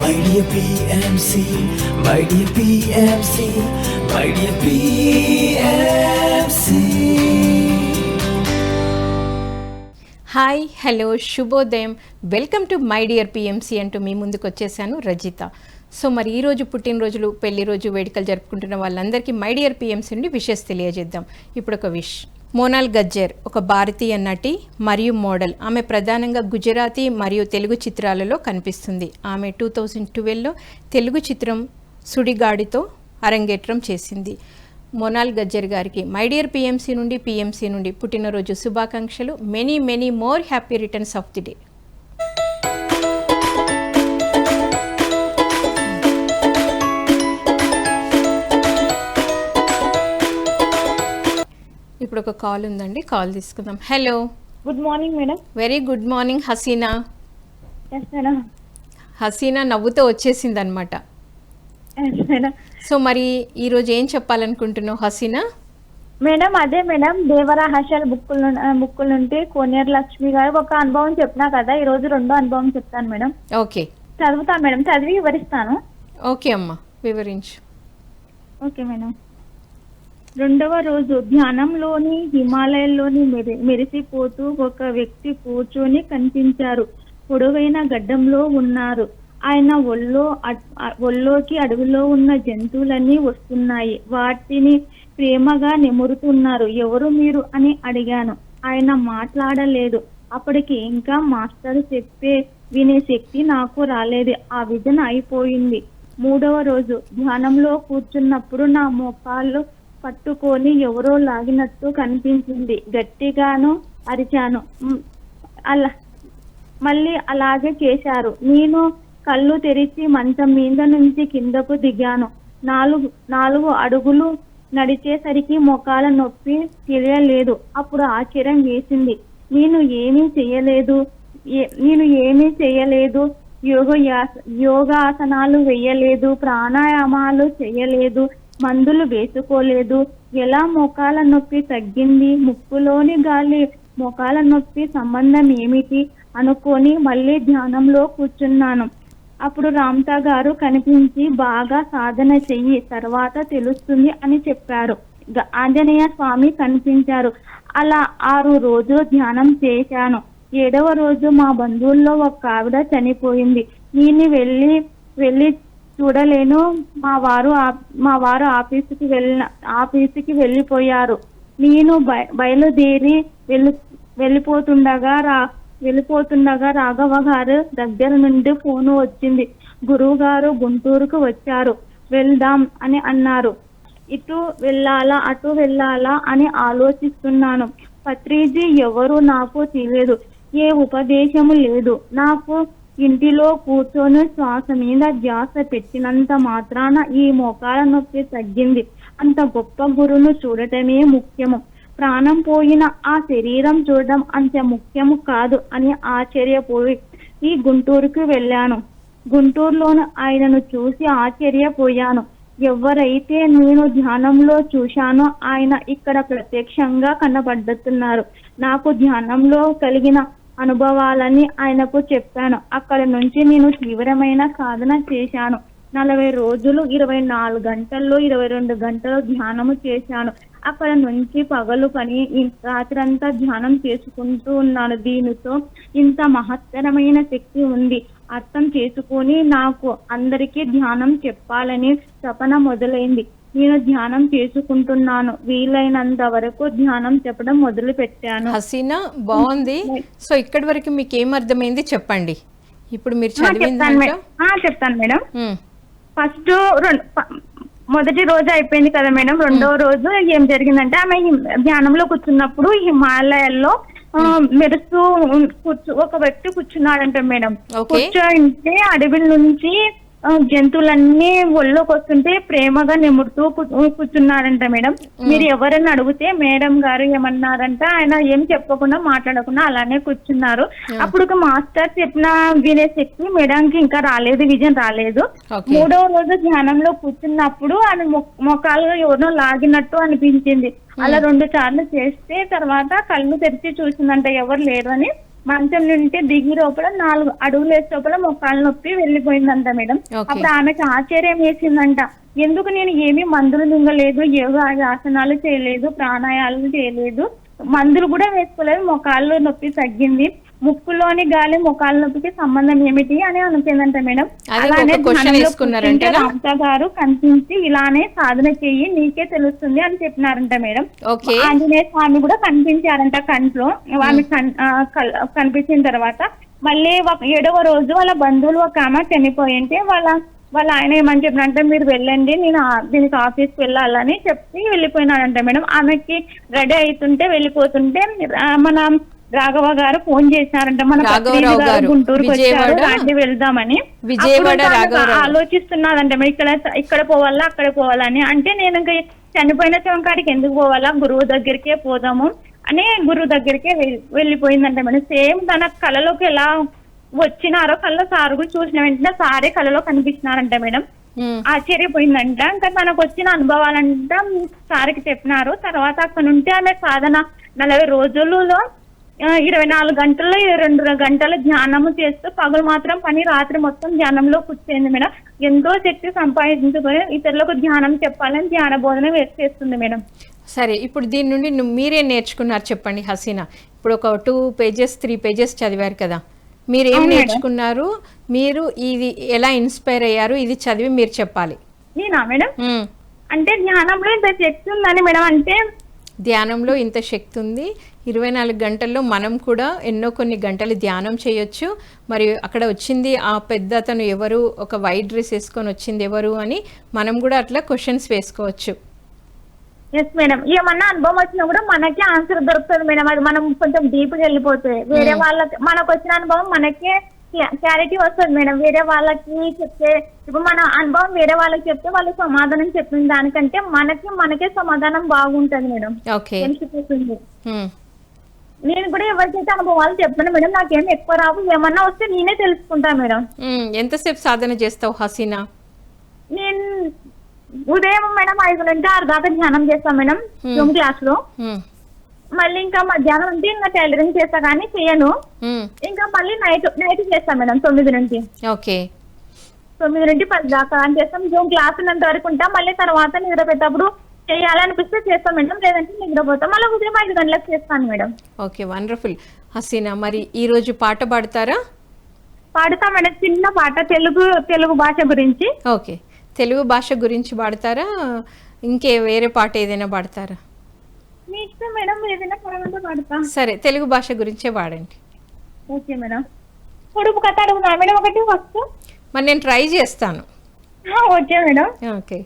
My dear PMC, my dear PMC, my dear PMC. Hi hello శుభోదయం, welcome to my dear PMC అంటూ మీ ముందుకు వచ్చేసాను Rajitha. So మరి ఈరోజు పుట్టినరోజులు, పెళ్లి రోజు వేడుకలు జరుపుకుంటున్న వాళ్ళందరికీ మై డియర్ పిఎంసి నుండి విషెస్ తెలియజేద్దాం. ఇప్పుడు ఒక విష్. మోనాల్ గజ్జర్ ఒక భారతీయ నటి మరియు మోడల్. ఆమె ప్రధానంగా గుజరాతీ మరియు తెలుగు చిత్రాలలో కనిపిస్తుంది. ఆమె 2012లో తెలుగు చిత్రం సుడిగాడితో అరంగేట్రం చేసింది. మోనాల్ గజ్జర్ గారికి మై డియర్ పిఎంసి నుండి పుట్టినరోజు శుభాకాంక్షలు. Many many more happy returns of the day. ఇప్పుడు ఒక కాల్ ఉందండి, కాల్ తీసుకుందాం. Hello, good morning madam. Very good morning Haseena. Yes madam. Haseena నవ్వుతో వచ్చేసింది అనమాట. Yes madam. సో మరి ఈరోజు ఏం చెప్పాలనుకుంటున్నావు హసీనా? మేడం అదే మేడం, దేవరా హర్షల్ బుక్కుల నుండి కోనేరు లక్ష్మి గారు ఒక అనుభవం చెప్పినా కదా, ఈ రోజు రెండో అనుభవం చెప్తాను మేడం. ఓకే, చదువుతాను మేడం, చదివి వివరిస్తాను. ఓకే అమ్మా, వివరించు. Okay madam. రెండవ రోజు ధ్యానంలోని హిమాలయాల్లోని మెరిసిపోతూ ఒక వ్యక్తి కూర్చొని కనిపించారు. పొడవైన గడ్డంలో ఉన్నారు. ఆయన ఒళ్ళోకి అడవిలో ఉన్న జంతువులన్నీ వస్తున్నాయి. వాటిని ప్రేమగా నిమురుతున్నారు. ఎవరు మీరు అని అడిగాను. ఆయన మాట్లాడలేదు. అప్పటికి ఇంకా మాస్టర్ చెప్పే వినే శక్తి నాకు రాలేదు. ఆ విజన అయిపోయింది. మూడవ రోజు ధ్యానంలో కూర్చున్నప్పుడు నా మోకాళ్ళు పట్టుకొని ఎవరో లాగినట్టు కనిపించింది. గట్టిగాను అరిచాను. మళ్ళీ అలాగే చేశారు. నేను కళ్ళు తెరిచి మంచం మీద నుంచి కిందకు దిగాను. నాలుగు అడుగులు నడిచేసరికి మోకాల నొప్పి తెలియలేదు. అప్పుడు ఆశ్చర్యం వేసింది. నేను ఏమీ చేయలేదు. యోగాసనాలు వేయలేదు, ప్రాణాయామాలు చేయలేదు, మందులు వేసుకోలేదు. ఎలా మోకాల నొప్పి తగ్గింది? ముక్కులోని గాలి మోకాల నొప్పి సంబంధం ఏమిటి అనుకొని మళ్ళీ ధ్యానంలో కూర్చున్నాను. అప్పుడు రామ్తా గారు కనిపించి బాగా సాధన చెయ్యి, తర్వాత తెలుస్తుంది అని చెప్పారు. ఆంజనేయ స్వామి కనిపించారు. అలా 6 రోజులు ధ్యానం చేశాను. 7వ రోజు మా బంధువుల్లో ఒక ఆవిడ చనిపోయింది. నేను వెళ్ళి చూడలేను. మా వారు ఆఫీసుకి వెళ్ళిపోయారు. నేను బయలుదేరి వెళ్ళిపోతుండగా రాఘవ గారు దగ్గర నుండి ఫోను వచ్చింది. గురువు గారు గుంటూరుకు వచ్చారు, వెళ్దాం అని అన్నారు. ఇటు వెళ్ళాలా అటు వెళ్ళాలా అని ఆలోచిస్తున్నాను. పత్రిజీ ఎవరు నాకు తెలియదు. ఏ ఉపదేశము లేదు. నాకు ఇంటిలో కూర్చొని శ్వాస మీద ధ్యాస పెట్టినంత మాత్రాన ఈ మోకాల నొప్పి తగ్గింది. అంత గొప్ప గురువును చూడటమే ముఖ్యము. ప్రాణం పోయిన ఆ శరీరం చూడడం అంత ముఖ్యము కాదు అని ఆశ్చర్యపోయి ఈ గుంటూరుకు వెళ్ళాను. గుంటూరులోని ఆయనను చూసి ఆశ్చర్యపోయాను. ఎవరైతే నేను ధ్యానంలో చూశానో ఆయన ఇక్కడ ప్రత్యక్షంగా కనబడుతున్నారు. నాకు ధ్యానంలో కలిగిన అనుభవాలని ఆయనకు చెప్పాను. అక్కడ నుంచి నేను తీవ్రమైన సాధన చేశాను. 40 రోజులు 24 గంటల్లో 22 గంటలు ధ్యానము చేశాను. అక్కడ నుంచి పగలు పని రాత్రంతా ధ్యానం చేసుకుంటూ ఉన్నాను. దీనితో ఇంత మహత్తరమైన శక్తి ఉంది అర్థం చేసుకొని నాకు అందరికీ ధ్యానం చెప్పాలని తపన మొదలైంది. నేను ధ్యానం చేసుకుంటున్నాను. వీలైనంత వరకు ధ్యానం చెప్పడం మొదలు పెట్టాను. హసీనా, బాగుంది. సో ఇక్కడి వరకు మీకు ఏం అర్థమైంది చెప్పండి. ఇప్పుడు మీరు చెప్తాను మేడం. ఫస్ట్ మొదటి రోజు అయిపోయింది కదా మేడం. రెండవ రోజు ఏం జరిగిందంటే, ఆమె ధ్యానంలో కూర్చున్నప్పుడు హిమాలయాల్లో మెరుస్తూ ఒక వ్యక్తి కూర్చున్నాడంట మేడం. కూర్చోంటే అడవి నుంచి జంతువులన్నీ ఒళ్ళోకి వస్తుంటే ప్రేమగా నిమురుతూ కూర్చున్నారంట మేడం. మీరు ఎవరైనా అడిగితే మేడం గారు ఏమన్నారంట, ఆయన ఏం చెప్పకుండా మాట్లాడకుండా అలానే కూర్చున్నారు. అప్పుడు ఒక మాస్టర్ చెప్పిన వినే శక్తి మేడంకి ఇంకా రాలేదు, విజయం రాలేదు. 3వ రోజు ధ్యానంలో కూర్చున్నప్పుడు ఆయన మొక్కలు ఎవరినో లాగినట్టు అనిపించింది. అలా 2 సార్లు చేస్తే తర్వాత కళ్ళు తెరిచి చూసిందంట ఎవరు లేరు అని. మంచం నుండి దిగి లోపల 4 అడుగులు వేసే లోపల మోకాళ్ళ నొప్పి వెళ్ళిపోయిందంట మేడం. ఓకే. అప్పుడు ఆమెకి ఆశ్చర్యం వేసిందంట, ఎందుకు నేను ఏమీ మందులు మింగలేదు, యోగా ఆసనాలు చేయలేదు, ప్రాణాయామాలు చేయలేదు, మందులు కూడా వేసుకోలేదు, మోకాళ్ళు నొప్పి తగ్గింది, ముక్కులోని గాలి మోకాళ్ళ నొప్పికి సంబంధం ఏమిటి అని అనుకుందంట మేడం. అదే అలానే ఒక క్వశ్చన్ ధ్యానంలో వేసుకున్నారంట కూర్చుంటే రామతా గారు కనిపించి ఇలానే సాధన చెయ్యి నీకే తెలుస్తుంది అని చెప్పినారంట మేడం. ఓకే. ఆంజనేయ స్వామి కూడా కనిపించారంట కంట్లో. ఆమె కనిపించిన తర్వాత మళ్ళీ 7వ రోజు వాళ్ళ బంధువులు ఒక ఆమె చనిపోయింటే వాళ్ళ ఆయన ఏమని చెప్పినంటే, మీరు వెళ్ళండి, నేను దీనికి ఆఫీస్కి వెళ్ళాలని చెప్పి వెళ్ళిపోయినాడంట మేడం. ఆమెకి రెడీ అవుతుంటే వెళ్ళిపోతుంటే మన రాఘవ గారు ఫోన్ చేశారంట, మన రాఘవరావు గారు గుంటూరుకి వచ్చారు, విజయవాడ రాండి వెళ్దామని. విజయవాడ రాఘవరావు ఆలోచిస్తున్నారంట మరి ఇక్కడ పోవాలా అక్కడ పోవాలని. అంటే నేను ఇంకా చనిపోయిన శవంకాడికి ఎందుకు పోవాలా, గురువు దగ్గరికే పోదాము అని గురువు దగ్గరికే వెళ్ళిపోయిందంట మేడం. సేమ్ తన కళలోకి ఎలా వచ్చినారో కళ్ళలో సార్ కూడా చూసిన వెంటనే సారే కళలో కనిపిస్తున్నారంట మేడం. ఆశ్చర్యపోయిందంట. ఇంకా తనకు వచ్చిన అనుభవాలంట సార్కి చెప్పినారు. తర్వాత అక్కడ నుండి ఆమె సాధన 40 రోజులలో 24 గంటల్లో 22 గంటల ధ్యానము చేస్తూ పగలు మాత్రం పని, రాత్రి మొత్తం ధ్యానంలో కూర్చోయింది మేడం. ఎంతో శక్తి సంపాదించుకొని ఇతరులకు ధ్యానం చెప్పాలని ధ్యాన బోధన చేస్తుంది మేడం. సరే, ఇప్పుడు దీని నుండి మీరే నేర్చుకున్నారు చెప్పండి హసీనా. ఇప్పుడు ఒక 2 పేజెస్ 3 పేజెస్ చదివారు కదా, మీరు ఏం నేర్చుకున్నారు, మీరు ఇది ఎలా ఇన్స్పైర్ అయ్యారు, ఇది చదివి మీరు చెప్పాలి. నేనా మేడం? అంటే ధ్యానంలో ఇంత శక్తి ఉందని మేడం. అంటే ధ్యానంలో ఇంత శక్తి ఉంది, 24 గంటల్లో మనం కూడా కొన్ని గంటలు ధ్యానం చేయొచ్చు. మరి అక్కడ వచ్చింది ఆ పెద్ద అతను ఎవరు, ఒక వైట్ డ్రెస్ వేసుకొని వచ్చింది ఎవరు అని మనం కూడా అట్లా క్వశ్చన్స్ వేసుకోవచ్చు. Yes madam. ఏమన్నా అనుభవం వచ్చినా కూడా మనకే ఆన్సర్ దొరుకుతుంది మేడం. అది మనం కొంచెం డీప్గా వెళ్ళిపోతే వేరే వాళ్ళకి మనకు వచ్చిన అనుభవం మనకే క్లారిటీ వస్తుంది మేడం. వేరే వాళ్ళకి చెప్తే, ఇప్పుడు మన అనుభవం వేరే వాళ్ళకి చెప్తే వాళ్ళు సమాధానం చెప్పిన దానికంటే మనకే సమాధానం బాగుంటది మేడం. తెలిసిపోతుంది. నేను కూడా ఎవరికైతే అనుభవాలు చెప్తాను మేడం, నాకేం ఎక్కువ రావు, ఏమన్నా వస్తే నేనే తెలుసుకుంటా మేడం. ఎంతసేపు సాధన చేస్తావు హసీనా? నేను ఉదయం మేడం 5 నుండి 6 దాకా ధ్యానం చేస్తాం మేడం జూమ్ క్లాస్ లో. మళ్ళీ ఇంకా మధ్యాహ్నం నుండి ఇంకా టైలరింగ్ చేస్తా కానీ చేయను. ఇంకా మళ్ళీ నైట్ చేస్తాం మేడం 9 నుండి. ఓకే. 9 నుండి 10 దాకా అని చేస్తాం. జూమ్ క్లాస్ ఉన్నంత వరకు ఉంటాం. మళ్ళీ తర్వాత నిద్రపోయేటప్పుడు చేయాలనిపిస్తే చేస్తాం మేడం, లేదంటే నిద్రపోతాం. మళ్ళీ ఉదయం 5 గంటలకు చేస్తాను మేడం. Okay, wonderful. హసీనా, మరి ఈ రోజు పాట పాడతారా? పాడుతా మేడం, చిన్న పాట, తెలుగు భాష గురించి. ఓకే, తెలుగు భాష గురించి పాడతారా, ఇంకే వేరే పాట ఏదైనా పాడతారా? మీ ఇష్టం మేడం, ఏదైనా పాడమంటే పాడతా. సరే, తెలుగు భాష గురించే పాడండి. Okay madam. పొడుపు కథ అడుగుతా మేడం ఒకటి ఫస్ట్. మరి నేను ట్రై చేస్తాను. Okay madam. ఓకే.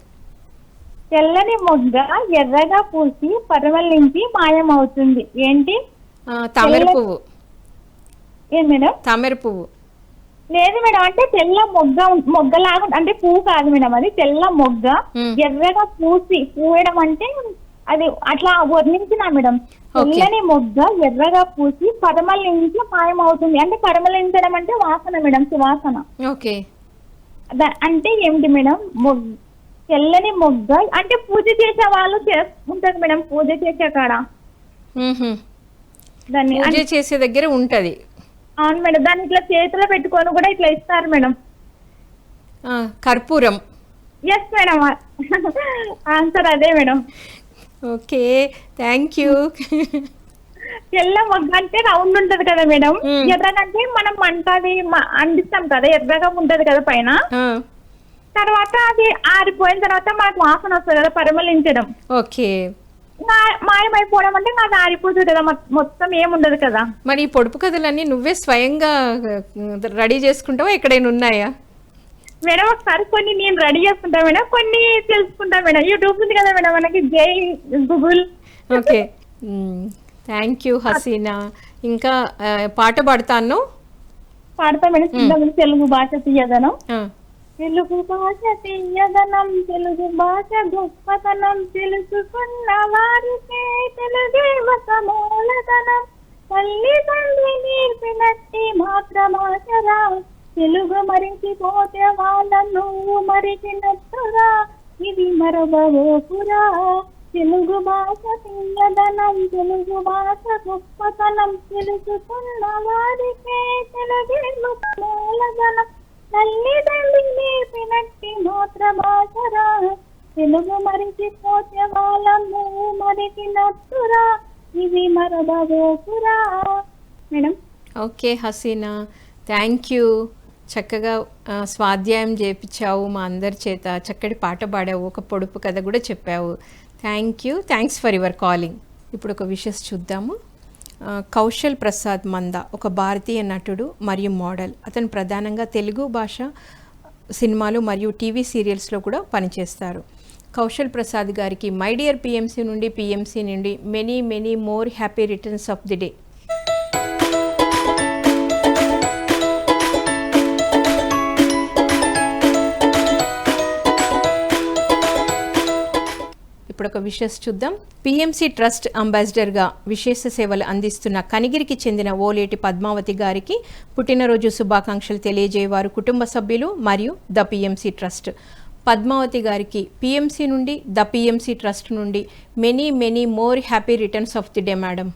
తెల్లని మొగ్గ ఎర్రగా పూసి పరిమళించి మాయమవుతుంది, ఏంటి? తామర పువ్వు. ఏం మేడం? తామర పువ్వు. లేదు మేడం, అంటే తెల్ల మొగ్గలాగా, అంటే పువ్వు కాదు మేడం, అది తెల్ల మొగ్గ ఎర్రగా పూయడం అంటే అది అట్లా వర్ణించిన మేడం. తెల్లని మొగ్గ ఎర్రగా పూసి పరిమళించి మాయమవుతుంది, అంటే పరిమళించడం అంటే వాసన మేడం, సువాసన. ఓకే. అంటే ఏమిటి మేడం? తెల్లని మొగ్గ అంటే పూజ చేసే వాళ్ళు చేసుకుంటారు మేడం, పూజ చేసే కాడ దాన్ని పూజ చేసే దగ్గర ఉంటది. అవును మేడం, దాన్ని ఇట్లా చేతిలో పెట్టుకొని కూడా ఇట్లా ఇస్తారు మేడం. కర్పూరం. ఎస్ మేడం, ఆన్సర్ అదే మేడం. Okay, thank you. తెల్ల మొగ్గ అంటే రౌండ్ ఉంటది కదా మేడం, ఎర్రగంటే మనం మంటది అందిస్తాం కదా, ఎర్రగా ఉంటది కదా పైన. తర్వాత అది ఆరిపోయిన తర్వాత మనకు వాసన వస్తుంది కదా, పరిమళించడం. ఓకే. మాయమైపోవడం అంటే నాకు ఆరిపోతుంది కదా, మొత్తం ఏముండదు కదా. మరి ఈ పొడుపు కథలన్నీ నువ్వే స్వయంగా రెడీ చేసుకుంటావా, ఎక్కడైనా ఉన్నాయా? మేడం ఒకసారి కొన్ని నేను రెడీ చేసుకుంటా మేడం, కొన్ని తెలుసుకుంటా మేడం. యూట్యూబ్ ఉంది కదా మేడం మనకి, జై Google. Okay, thank you Haseena. ఇంకా పాట పాడతాను. పాడతా మేడం. తెలుగు భాష తీయదనం. తెలుగు భాష తీయదనం, తెలుగు భాష గొప్పతనం, తెలుసుకున్న వారికే తెలుగే ఒక మూలధనం. తల్లి తండ్రి నేర్పినట్టి మాతృభాషరా, తెలుగు మరిచిపోతే వాళ్ళ నువ్వు మరిచినట్టురా, ఇది మరవబోకురా, తెలుగు భాష తీయదనం, తెలుగు భాష గొప్పతనం, తెలుసుకున్న వారికే తెలుగే మూలధనం. తల్లిదండ్రి నేర్పినట్టి మాతృభాషరా, తెలుగు మరిచిపోతే వాళ్ళం నువ్వు మరిచినట్టురా, ఇవి మరదబోకురా. Madam. Okay Haseena, thank you. చక్కగా స్వాధ్యాయం చేయించావు మా అందరి చేత, చక్కటి పాట పాడావు, ఒక పొడుపు కథ కూడా చెప్పావు. Thank you, thanks for your calling. ఇప్పుడు ఒక విషయం చూద్దాము. కౌశల్ ప్రసాద్ మంద ఒక భారతీయ నటుడు మరియు మోడల్. అతను ప్రధానంగా తెలుగు భాష సినిమాలు మరియు టీవీ సీరియల్స్లో కూడా పనిచేస్తారు. కౌశల్ ప్రసాద్ గారికి మై డియర్ పిఎంసి నుండి many many more happy returns of the day. ఇప్పుడు ఒక విషయం చూద్దాం. పిఎంసి ట్రస్ట్ అంబాసిడర్గా విశేష సేవలు అందిస్తున్న కనిగిరికి చెందిన ఓలేటి పద్మావతి గారికి పుట్టినరోజు శుభాకాంక్షలు తెలియజేయవారు కుటుంబ సభ్యులు మరియు ద పిఎంసి ట్రస్ట్. పద్మావతి గారికి పిఎంసి నుండి ద పిఎంసి ట్రస్ట్ నుండి many many more happy returns of the day madam.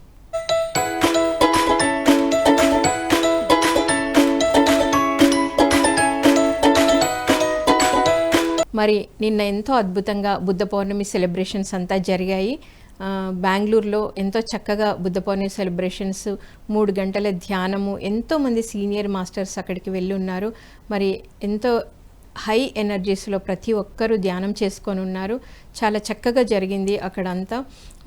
మరి నిన్న ఎంతో అద్భుతంగా బుద్ధ పౌర్ణమి సెలబ్రేషన్స్ అంతా జరిగాయి. బెంగళూరులో ఎంతో చక్కగా బుద్ధ పౌర్ణమి సెలబ్రేషన్స్, 3 గంటల ధ్యానము, ఎంతోమంది సీనియర్ మాస్టర్స్ అక్కడికి వెళ్ళి ఉన్నారు. మరి ఎంతో హై ఎనర్జీస్లో ప్రతి ఒక్కరూ ధ్యానం చేసుకొని ఉన్నారు. చాలా చక్కగా జరిగింది అక్కడంతా.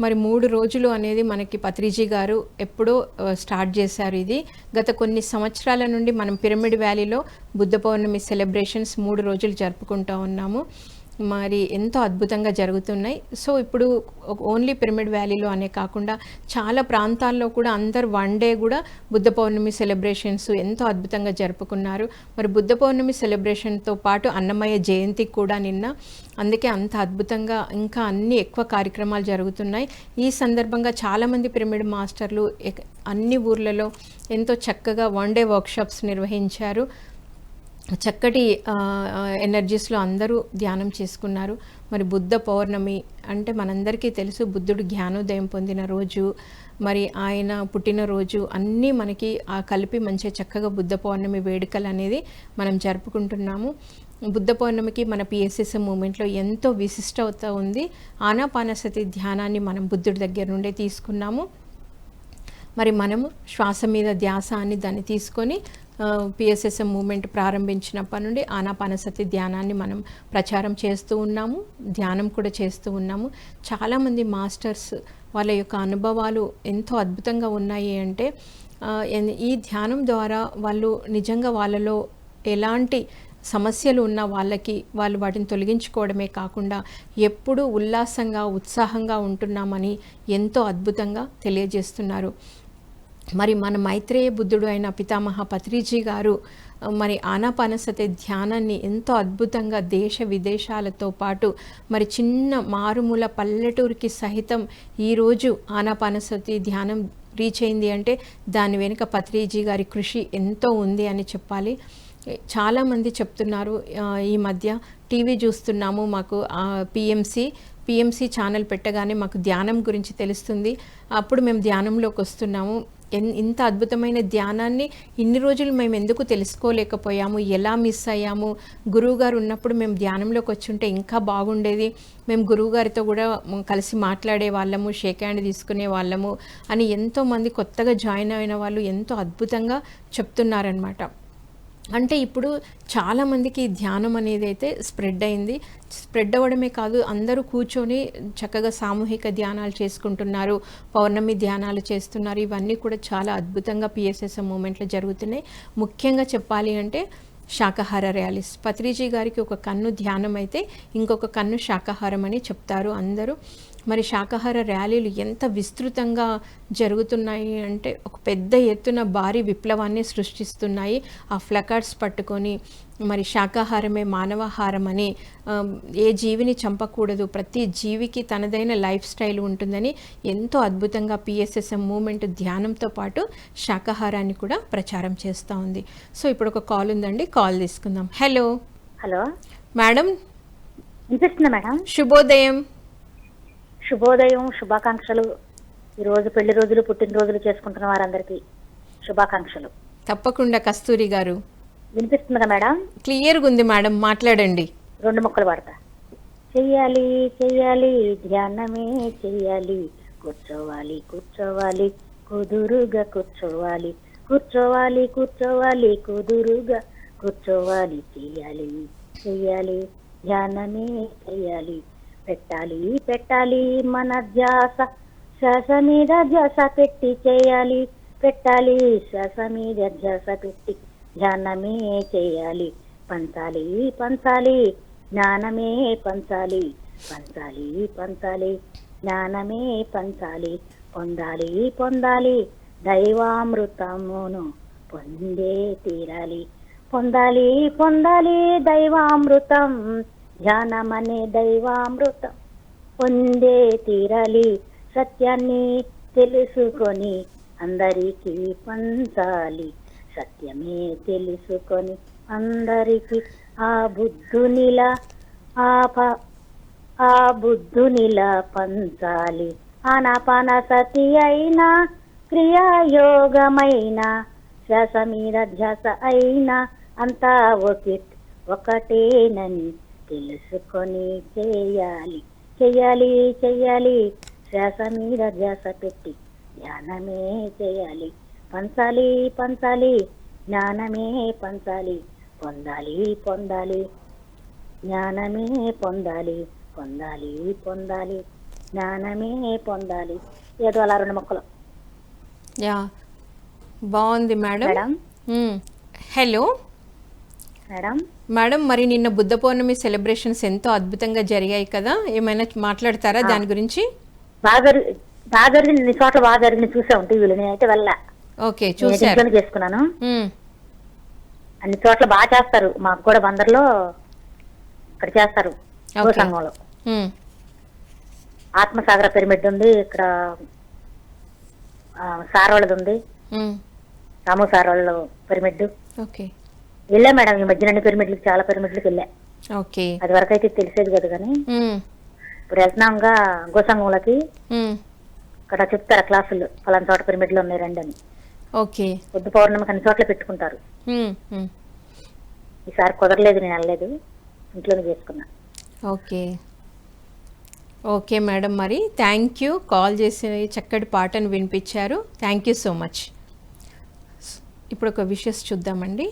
మరి 3 రోజులు అనేది మనకి పత్రిజీ గారు ఎప్పుడో స్టార్ట్ చేశారు. ఇది గత కొన్ని సంవత్సరాల నుండి మనం పిరమిడ్ వ్యాలీలో బుద్ధ పౌర్ణమి సెలబ్రేషన్స్ 3 రోజులు జరుపుకుంటూ ఉన్నాము. మరి ఎంతో అద్భుతంగా జరుగుతున్నాయి. సో ఇప్పుడు ఓన్లీ పిరమిడ్ వ్యాలీలో అనే కాకుండా చాలా ప్రాంతాల్లో కూడా అందరు వన్ డే కూడా బుద్ధ పౌర్ణమి సెలబ్రేషన్స్ ఎంతో అద్భుతంగా జరుపుకున్నారు. మరి బుద్ధ పౌర్ణమి సెలబ్రేషన్తో పాటు అన్నమయ్య జయంతి కూడా నిన్న, అందుకే అంత అద్భుతంగా ఇంకా అన్ని ఎక్కువ కార్యక్రమాలు జరుగుతున్నాయి. ఈ సందర్భంగా చాలామంది పిరమిడ్ మాస్టర్లు అన్ని ఊర్లలో ఎంతో చక్కగా వన్ డే వర్క్షాప్స్ నిర్వహించారు. చక్కటి ఎనర్జీస్లో అందరూ ధ్యానం చేసుకున్నారు. మరి బుద్ధ పౌర్ణమి అంటే మనందరికీ తెలుసు, బుద్ధుడు జ్ఞానోదయం పొందిన రోజు, మరి ఆయన పుట్టినరోజు అన్నీ మనకి కలిపి మంచిగా చక్కగా బుద్ధ పౌర్ణమి వేడుకలు అనేది మనం జరుపుకుంటున్నాము. బుద్ధ పౌర్ణమికి మన పిఎస్ఎస్ఎం మూమెంట్లో ఎంతో విశిష్టత ఉంది. ఆనాపానసతి ధ్యానాన్ని మనం బుద్ధుడి దగ్గర నుండే తీసుకున్నాము. మరి మనము శ్వాస మీద ధ్యాస అని దాన్ని తీసుకొని పిఎస్ఎస్ఎం మూమెంట్ ప్రారంభించినప్పటి నుండి ఆనాపానసతి ధ్యానాన్ని మనం ప్రచారం చేస్తూ ఉన్నాము, ధ్యానం కూడా చేస్తూ ఉన్నాము. చాలామంది మాస్టర్స్ వాళ్ళ యొక్క అనుభవాలు ఎంతో అద్భుతంగా ఉన్నాయి. అంటే ఈ ధ్యానం ద్వారా వాళ్ళు నిజంగా వాళ్ళలో ఎలాంటి సమస్యలు ఉన్న వాళ్ళు వాటిని తొలగించుకోవడమే కాకుండా ఎప్పుడూ ఉల్లాసంగా ఉత్సాహంగా ఉంటున్నామని ఎంతో అద్భుతంగా తెలియజేస్తున్నారు. మరి మన మైత్రేయ బుద్ధుడు అయిన పితామహ పత్రిజీ గారు మరి ఆనాపానసతి ధ్యానాన్ని ఎంతో అద్భుతంగా దేశ విదేశాలతో పాటు మరి చిన్న మారుమూల పల్లెటూరికి సహితం ఈరోజు ఆనాపానసతి ధ్యానం రీచ్ అయింది అంటే దాని వెనుక పత్రిజీ గారి కృషి ఎంతో ఉంది అని చెప్పాలి. చాలామంది చెప్తున్నారు, ఈ మధ్య టీవీ చూస్తున్నాము, మాకు పిఎంసి ఛానల్ పెట్టగానే మాకు ధ్యానం గురించి తెలుస్తుంది, అప్పుడు మేము ధ్యానంలోకి వస్తున్నాము. ఇంత అద్భుతమైన ధ్యానాన్ని ఇన్ని రోజులు మేము ఎందుకు తెలుసుకోలేకపోయాము, ఎలా మిస్ అయ్యాము, గురువుగారు ఉన్నప్పుడు మేము ధ్యానంలోకి వచ్చుంటే ఇంకా బాగుండేది, మేము గురువుగారితో కూడా కలిసి మాట్లాడే వాళ్ళము, షేక్ హ్యాండ్ తీసుకునే వాళ్ళము అని ఎంతోమంది కొత్తగా జాయిన్ అయిన వాళ్ళు ఎంతో అద్భుతంగా చెప్తున్నారనమాట. అంటే ఇప్పుడు చాలామందికి ధ్యానం అనేది అయితే స్ప్రెడ్ అయింది. స్ప్రెడ్ అవ్వడమే కాదు, అందరూ కూర్చొని చక్కగా సామూహిక ధ్యానాలు చేసుకుంటున్నారు, పౌర్ణమి ధ్యానాలు చేస్తున్నారు. ఇవన్నీ కూడా చాలా అద్భుతంగా పిఎస్ఎస్ఎం మూమెంట్లో జరుగుతున్నాయి. ముఖ్యంగా చెప్పాలి అంటే శాకాహార ర్యాలీస్. పత్రిజీ గారికి ఒక కన్ను ధ్యానం అయితే ఇంకొక కన్ను శాకాహారం అని చెప్తారు అందరూ. మరి శాకాహార ర్యాలీలు ఎంత విస్తృతంగా జరుగుతున్నాయి అంటే ఒక పెద్ద ఎత్తున భారీ విప్లవాన్ని సృష్టిస్తున్నాయి. ఆ ఫ్లకార్డ్స్ పట్టుకొని మరి శాకాహారమే మానవాహారం అని, ఏ జీవిని చంపకూడదు, ప్రతి జీవికి తనదైన లైఫ్ స్టైల్ ఉంటుందని ఎంతో అద్భుతంగా పిఎస్ఎస్ఎం మూమెంట్ ధ్యానంతో పాటు శాకాహారాన్ని కూడా ప్రచారం చేస్తూ ఉంది. సో ఇప్పుడు ఒక కాల్ ఉందండి, కాల్ తీసుకుందాం. Hello hello madam. వినిపిస్తుందా మేడం? శుభోదయం. శుభోదయం, శుభాకాంక్షలు. ఈరోజు పెళ్లి రోజులు, పుట్టినరోజులు చేసుకుంటున్న వారందరికీ శుభాకాంక్షలు. తప్పకుండా కస్తూరి గారు. వినిపిస్తుందా మేడం? క్లియర్గా ఉంది మేడం, మాట్లాడండి. 2 ముక్కలు పాడతా. చెయ్యాలి చెయ్యాలి ధ్యానమే చెయ్యాలి, కూర్చోవాలి కూర్చోవాలి కుదురుగా కూర్చోవాలి, కూర్చోవాలి కూర్చోవాలి కుదురుగా కూర్చోవాలి, చెయ్యాలి చెయ్యాలి ధ్యానమే చెయ్యాలి, పెట్టాలి పెట్టాలి మన ధ్యాస, శ్వాస మీద ధ్యాస పెట్టి చేయాలి, పెట్టాలి శ్వాస మీద ధ్యాస పెట్టి ధ్యానమే చేయాలి, పంచాలి పంచాలి జ్ఞానమే పంచాలి, పంచాలి పంచాలి జ్ఞానమే పంచాలి, పొందాలి పొందాలి దైవామృతమును పొందే తీరాలి, పొందాలి పొందాలి దైవామృతం, ధ్యానమనే దైవామృతం పొందే తీరాలి, సత్యాన్ని తెలుసుకొని అందరికీ పంచాలి, సత్యమే తెలుసుకొని అందరికీ ఆ బుద్ధునిలా పంచాలి, ఆనాపాన సతి అయినా క్రియాయోగమైన శ్వాస మీద ధ్యాస అయినా అంతా ఒకటేనని తెలుసుకొని చేయాలి, చెయ్యాలి చెయ్యాలి శ్వాస మీద ధ్యాస పెట్టి ధ్యానమే చేయాలి, పంచాలి పంచాలి జ్ఞానమే పంచాలి, పొందాలి పొందాలి జ్ఞానమే పొందాలి, పొందాలి పొందాలి జ్ఞానమే పొందాలి. ఏదో అలా 2 ముక్కలు. యా, బాగుంది madam. Madam hello madam. Madam, మరి నిన్న బుద్ధ పౌర్ణమి సెలబ్రేషన్స్ ఎంతో అద్భుతంగా జరిగాయి కదా, ఏమైనా మాట్లాడతారా దాని గురించి? బాగా జరిగింది, నీ చోట్ల బాగా జరిగింది, చూసా ఉంటా టీవీలో. నేనైతే వెళ్ళా. ఓకే, చూసాను. చేసుకున్నాను. అన్ని చోట్ల బాగా చేస్తారు, మాకు కూడా బందర్లో ఇక్కడ చేస్తారు. సంఘంలో ఆత్మసాగర పిరమిడ్ ఉంది, ఇక్కడ సారవాళ్ళది ఉంది, రాము సారవాళ్ళ పిరమిడ్. వెళ్ళా మేడం ఈ మధ్యన అన్ని పిరమిడ్లకి, చాలా పిరమిడ్లకి వెళ్ళా. అది వరకు అయితే తెలిసేది కదా, కానీ ఇప్పుడు వెళ్తున్నాంగా గోసంగంలోకి. ఇక్కడ చెప్తారు క్లాసులు, పలానా చోట పిరమిడ్లు ఉన్నాయి రండి అని. బుద్ధ పౌర్ణమికి అన్ని చోట్ల పెట్టుకుంటారు. ఈసారి కుదరలేదు, నేను వెళ్ళలేదు, ఇంట్లోనే చేసుకున్నా. ఓకే మేడం, మరి థ్యాంక్ యూ, కాల్ చేసి చక్కటి పాటను వినిపించారు. Thank you so much. ఇప్పుడు ఒక విషయం చూద్దామండి.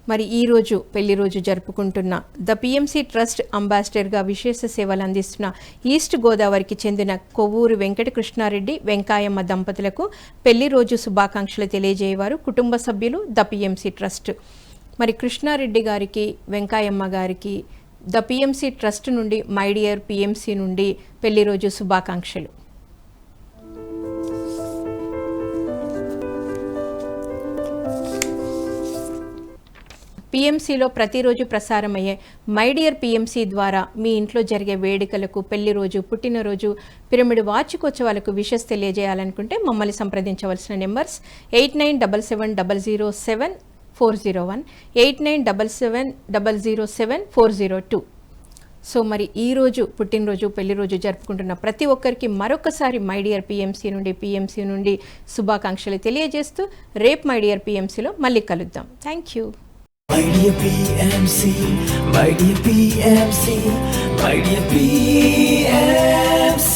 మరి ఈరోజు పెళ్లి రోజు జరుపుకుంటున్న ద పిఎంసి ట్రస్ట్ అంబాసిడర్గా విశేష సేవలు అందిస్తున్న ఈస్ట్ గోదావరికి చెందిన కొవ్వూరు వెంకటకృష్ణారెడ్డి వెంకాయమ్మ దంపతులకు పెళ్లి రోజు శుభాకాంక్షలు తెలియజేయవారు కుటుంబ సభ్యులు ద పిఎంసి ట్రస్ట్. మరి కృష్ణారెడ్డి గారికి, వెంకాయమ్మ గారికి ద పిఎంసి ట్రస్ట్ నుండి, మై డియర్ పిఎంసి నుండి పెళ్లి రోజు శుభాకాంక్షలు. పిఎంసిలో ప్రతిరోజు ప్రసారమయ్యే మై డియర్ పిఎంసి ద్వారా మీ ఇంట్లో జరిగే వేడుకలకు, పెళ్లి రోజు, పుట్టినరోజు, పిరమిడ్ వార్షికోత్సవాలకు విషెస్ తెలియజేయాలనుకుంటే మమ్మల్ని సంప్రదించవలసిన నెంబర్స్ 8977007401, 8977007402. సో మరి ఈరోజు పుట్టినరోజు, పెళ్లి రోజు జరుపుకుంటున్న ప్రతి ఒక్కరికి మరొకసారి మై డియర్ పిఎంసి నుండి శుభాకాంక్షలు తెలియజేస్తూ రేపు మై డియర్ పిఎంసిలో మళ్ళీ కలుద్దాం. Thank you. My dear PMC, my dear PMC, my dear PMC.